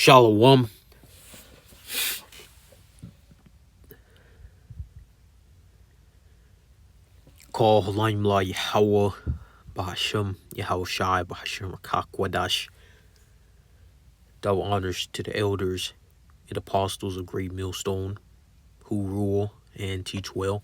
Shalom. Call Laimla Yahweh Bahasham Yahweh Shai Bahasham Rakakwadash. Double honors to the elders and apostles of Great Millstone who rule and teach well.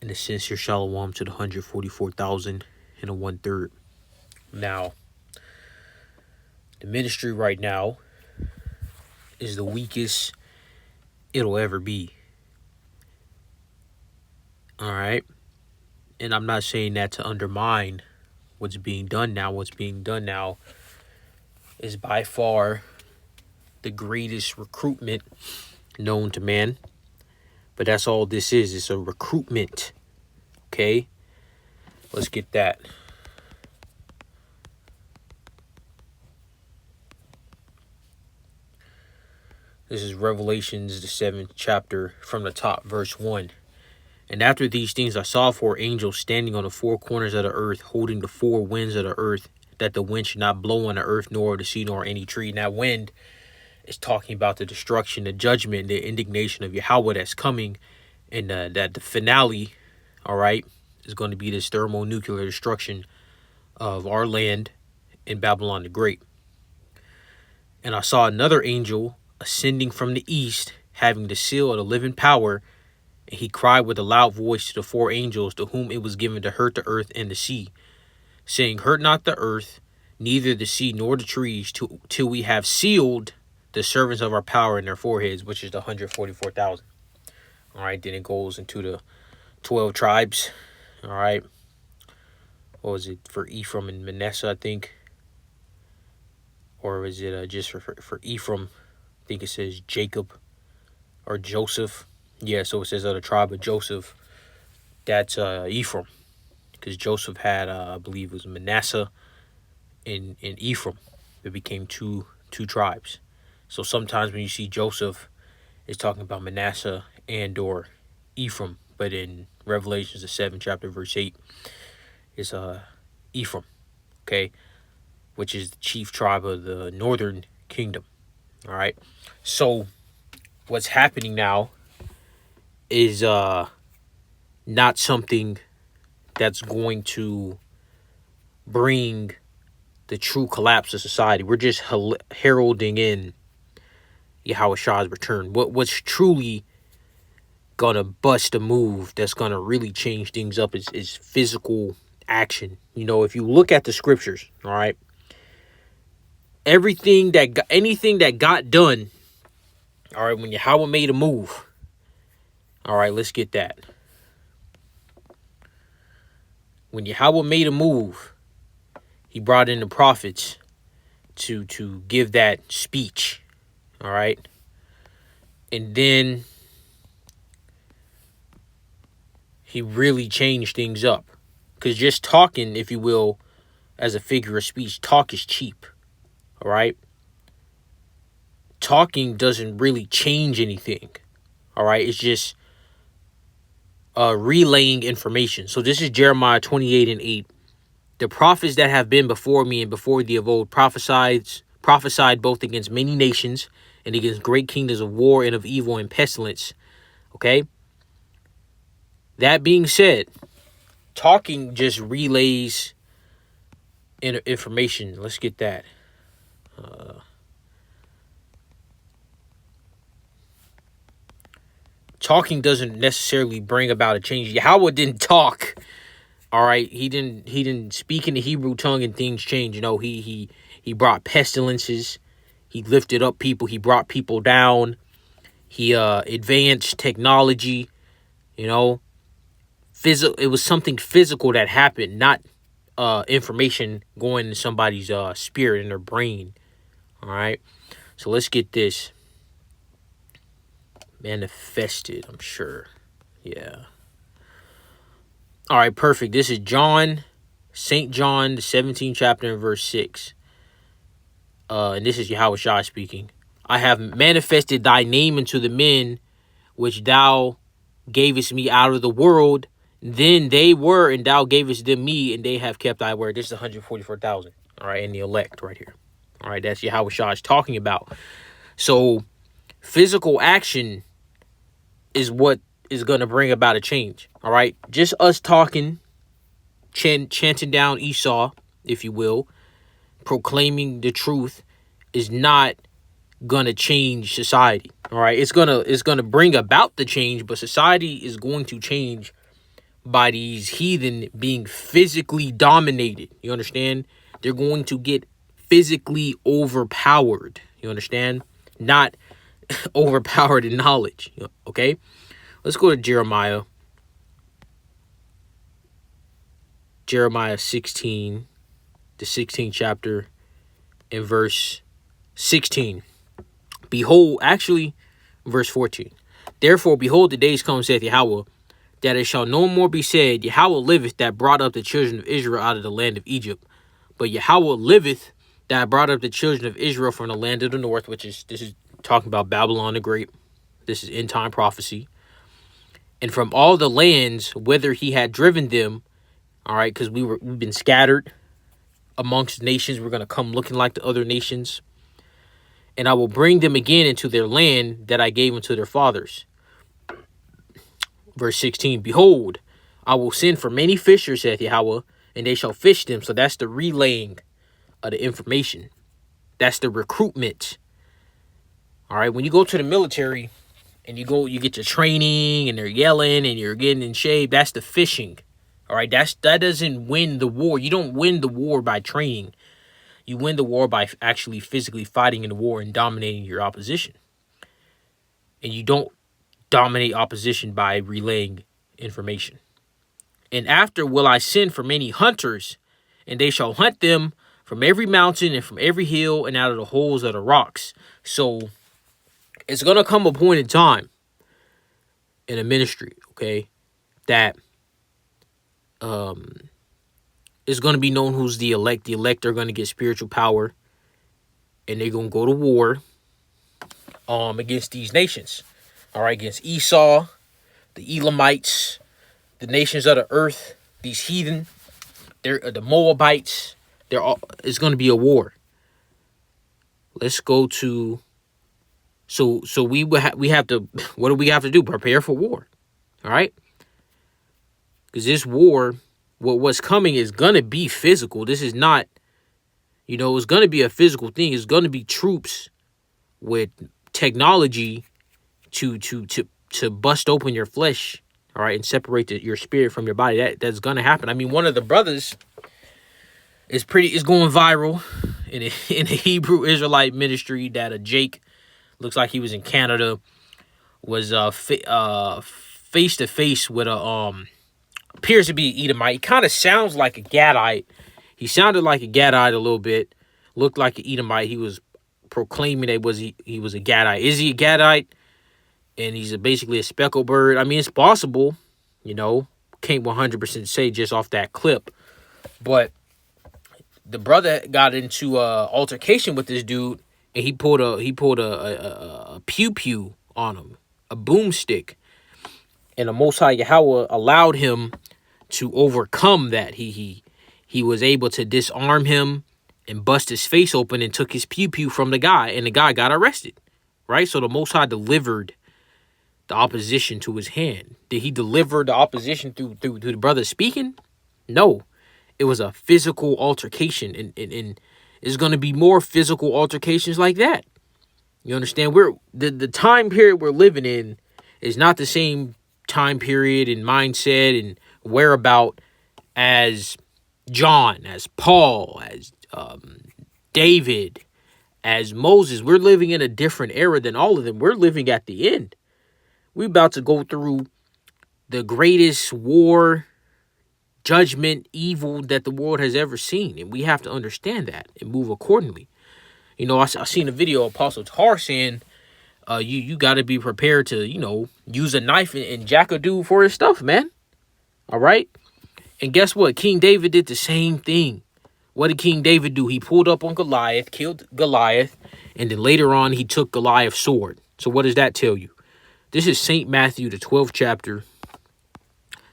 And a sincere shalom to the 144,000 and a 1/3. Now, the ministry right now is the weakest it'll ever be. All right. And I'm not saying that to undermine what's being done now. What's being done now is by far the greatest recruitment known to man. But that's all this is. It's a recruitment. Okay? Let's get that. This is Revelations, the 7th chapter, from the top, verse 1. And after these things I saw 4 angels standing on the 4 corners of the earth, holding the 4 winds of the earth, that the wind should not blow on the earth, nor the sea, nor any tree. And that wind is talking about the destruction, the judgment, the indignation of Yahweh that's coming. And that the finale, all right, is going to be this thermonuclear destruction of our land in Babylon the Great. And I saw another angel ascending from the east, having the seal of the living power. And he cried with a loud voice to the 4 angels, to whom it was given to hurt the earth and the sea, saying, hurt not the earth, neither the sea nor the trees, till we have sealed the servants of our power in their foreheads, which is the 144,000. All right, then it goes into the 12 tribes. All right. What was it for Ephraim and Manasseh, I think? Or is it just for Ephraim? I think it says Jacob or Joseph. Yeah, so it says the tribe of Joseph. That's Ephraim. Because Joseph had, I believe it was Manasseh and Ephraim. It became two tribes. So sometimes when you see Joseph, it's talking about Manasseh and or Ephraim. But in Revelations, the 7th chapter, verse 8, is Ephraim. Okay? Which is the chief tribe of the northern kingdom. All right? So what's happening now is not something that's going to bring the true collapse of society. We're just heralding in Yahweh Shah's return. What's truly gonna bust a move that's gonna really change things up is physical action. You know, if you look at the scriptures, all right, anything that got done, all right, when Yahweh made a move, all right, let's get that. When Yahweh made a move, he brought in the prophets to give that speech, all right? And then he really changed things up. Because just talking, if you will, as a figure of speech, talk is cheap, all right? Talking doesn't really change anything, all right? It's just relaying information. So this is Jeremiah 28:8. The prophets that have been before me and before thee of old prophesied both against many nations and against great kingdoms of war and of evil and pestilence. Okay? That being said, talking just relays information. Let's get that. Talking doesn't necessarily bring about a change. Yahweh didn't talk. All right, he didn't speak in the Hebrew tongue and things change. You know, he brought pestilences. He lifted up people. He brought people down. He advanced technology. You know, it was something physical that happened, not information going into somebody's spirit and their brain. All right, so let's get this manifested. I'm sure, yeah. All right, perfect. This is St. John, the 17th chapter and verse 6. And this is Yahweh Shai speaking. I have manifested thy name unto the men which thou gavest me out of the world. Then they were, and thou gavest them me, and they have kept thy word. This is 144,000. All right, and the elect right here. All right, that's Yahweh Shah is talking about. So physical action is what is going to bring about a change. All right, just us talking, chanting down Esau, if you will, proclaiming the truth is not gonna change society. All right, it's gonna bring about the change, but society is going to change by these heathen being physically dominated. You understand? They're going to get physically overpowered. You understand? Not overpowered in knowledge. Okay, let's go to Jeremiah 16, the 16th chapter, in verse 16. Behold, actually, verse 14. Therefore, behold, the days come, saith Yahweh, that it shall no more be said, Yahweh liveth that brought up the children of Israel out of the land of Egypt. But Yahweh liveth that brought up the children of Israel from the land of the north, this is talking about Babylon the Great. This is end time prophecy. And from all the lands whither he had driven them, all right, because we've been scattered amongst nations. We're going to come looking like the other nations. And I will bring them again into their land that I gave unto their fathers. Verse 16, behold, I will send for many fishers, saith Yahweh, and they shall fish them. So that's the relaying of the information. That's the recruitment. All right, when you go to the military and you get your training and they're yelling and you're getting in shape, that's the fishing. All right, that doesn't win the war. You don't win the war by training. You win the war by actually physically fighting in the war and dominating your opposition. And you don't dominate opposition by relaying information. And after will I send for many hunters, and they shall hunt them from every mountain and from every hill and out of the holes of the rocks. So it's going to come a point in time in a ministry, okay, that it's going to be known who's the elect. The elect are going to get spiritual power, and they're going to go to war against these nations. All right, against Esau, the Elamites, the nations of the earth, these heathen, the Moabites. It's going to be a war. Let's go to. So we have to. What do we have to do? Prepare for war. All right, because this war, what's coming is going to be physical. This is not, it's going to be a physical thing. It's going to be troops with technology to bust open your flesh, all right, and separate your spirit from your body. That's going to happen. I mean, one of the brothers is going viral in a Hebrew Israelite ministry that Jake, looks like he was in Canada, was face to face with appears to be an Edomite. He kind of sounds like a Gadite. He sounded like a Gadite a little bit. Looked like an Edomite. He was proclaiming that he was a Gadite. Is he a Gadite? And he's basically a speckled bird. I mean, it's possible. Can't 100% say just off that clip. But the brother got into a altercation with this dude, and he pulled a pew pew on him, a boomstick. And the Most High Yahweh allowed him to overcome that. He was able to disarm him and bust his face open and took his pew pew from the guy, and the guy got arrested. Right? So the Most High delivered the opposition to his hand. Did he deliver the opposition through the brother speaking? No. It was a physical altercation, and it's going to be more physical altercations like that. You understand? The time period we're living in is not the same time period and mindset and whereabout as John, as Paul, as David, as Moses. We're living in a different era than all of them. We're living at the end. We're about to go through the greatest war, judgment, evil that the world has ever seen. And we have to understand that and move accordingly. I seen a video of Apostle Tar saying, you got to be prepared to, use a knife and jack a dude for his stuff, man. All right? And guess what? King David did the same thing. What did King David do? He pulled up on Goliath, killed Goliath, and then later on he took Goliath's sword. So what does that tell you? This is St. Matthew, the 12th chapter.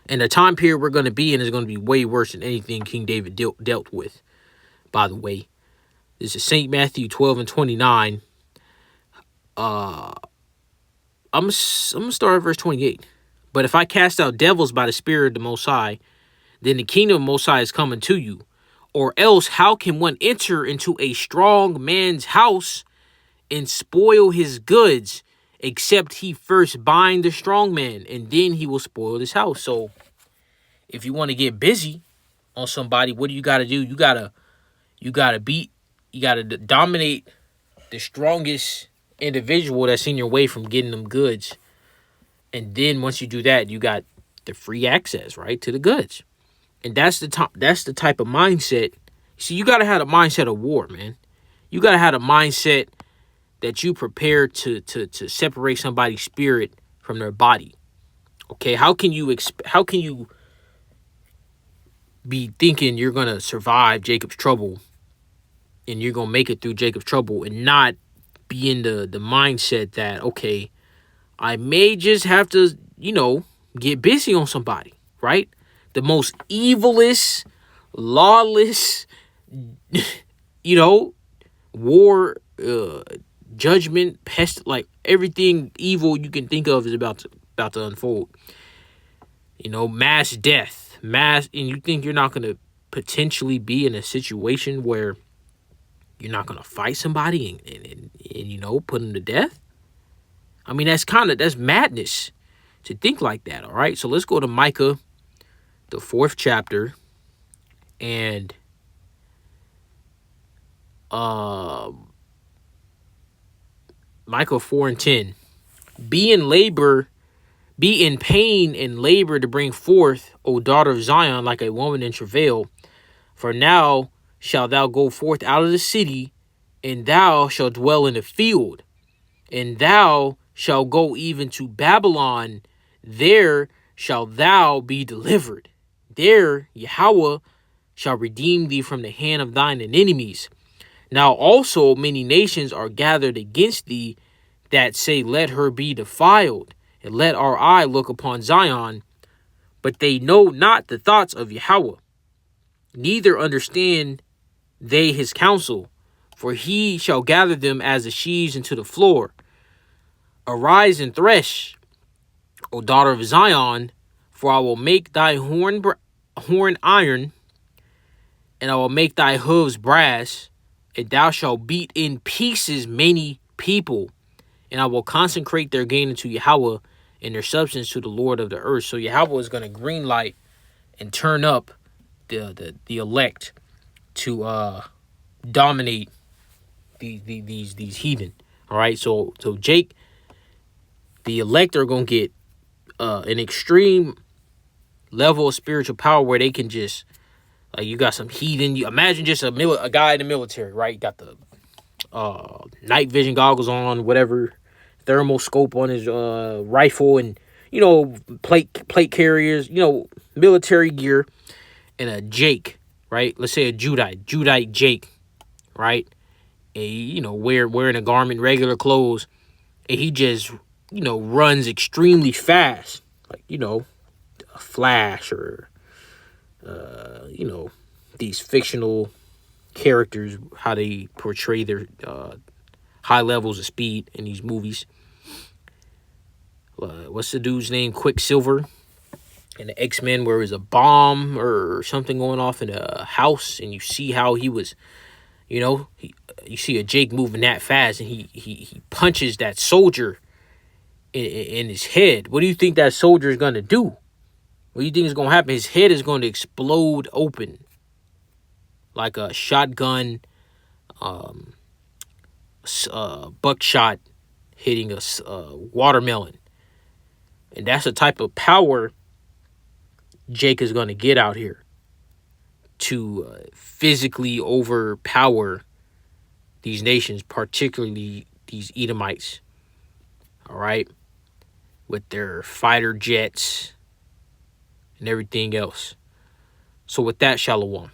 And the time period we're going to be in is going to be way worse than anything King David dealt with, by the way. This is St. Matthew 12 and 29. I'm going to start at verse 28. But if I cast out devils by the Spirit of the Most High, then the kingdom of Most High is coming to you. Or else, how can one enter into a strong man's house and spoil his goods, except he first bind the strong man, and then he will spoil his house? So, if you want to get busy on somebody, what do? You gotta dominate the strongest individual that's in your way from getting them goods. And then once you do that, you got the free access, right, to the goods. And that's the type of mindset. See, you gotta have a mindset of war, man. You gotta have a mindset that you prepare to separate somebody's spirit from their body. Okay, how can you be thinking you're gonna survive Jacob's trouble and you're gonna make it through Jacob's trouble and not be in the mindset that, okay, I may just have to, get busy on somebody, right? The most evilest, lawless, war, judgment, pest, like everything evil you can think of is about to unfold. Mass death, and you think you're not going to potentially be in a situation where you're not going to fight somebody and put them to death? I mean, that's madness to think like that, all right? So let's go to Micah, the 4th chapter, and Micah 4 and 10. Be in pain and labor to bring forth, O daughter of Zion, like a woman in travail. For now shalt thou go forth out of the city, and thou shalt dwell in the field. And thou shalt go even to Babylon. There shalt thou be delivered. There Yahweh shall redeem thee from the hand of thine enemies. Now also many nations are gathered against thee, that say, let her be defiled, and let our eye look upon Zion. But they know not the thoughts of Yahweh, neither understand they his counsel. For he shall gather them as the sheaves into the floor. Arise and thresh, O daughter of Zion, for I will make thy horn iron, and I will make thy hooves brass, and thou shalt beat in pieces many people, and I will consecrate their gain unto Yahweh, and their substance to the Lord of the earth. So Yahweh is going to green light and turn up the elect to dominate these heathen. All right, so Jake, the elect are going to get an extreme level of spiritual power where they can just, like, you got some heathen. You imagine just a guy in the military, right? You got the night vision goggles on, whatever, thermal scope on his rifle, and plate carriers, military gear, and a Jake, right? Let's say a Judite Jake, right? And wearing a garment, regular clothes, and he just runs extremely fast, like a Flash or these fictional characters, how they portray their high levels of speed in these movies. What's the dude's name? Quicksilver in the X-Men, where there's a bomb or something going off in a house, and you see how he was, you see a Jake moving that fast, and he punches that soldier in his head. What do you think that soldier is going to do? What do you think is going to happen? His head is going to explode open like a shotgun, buckshot hitting a watermelon. And that's the type of power Jake is going to get out here to physically overpower these nations, particularly these Edomites. All right, with their fighter jets and everything else. So with that, Shalom.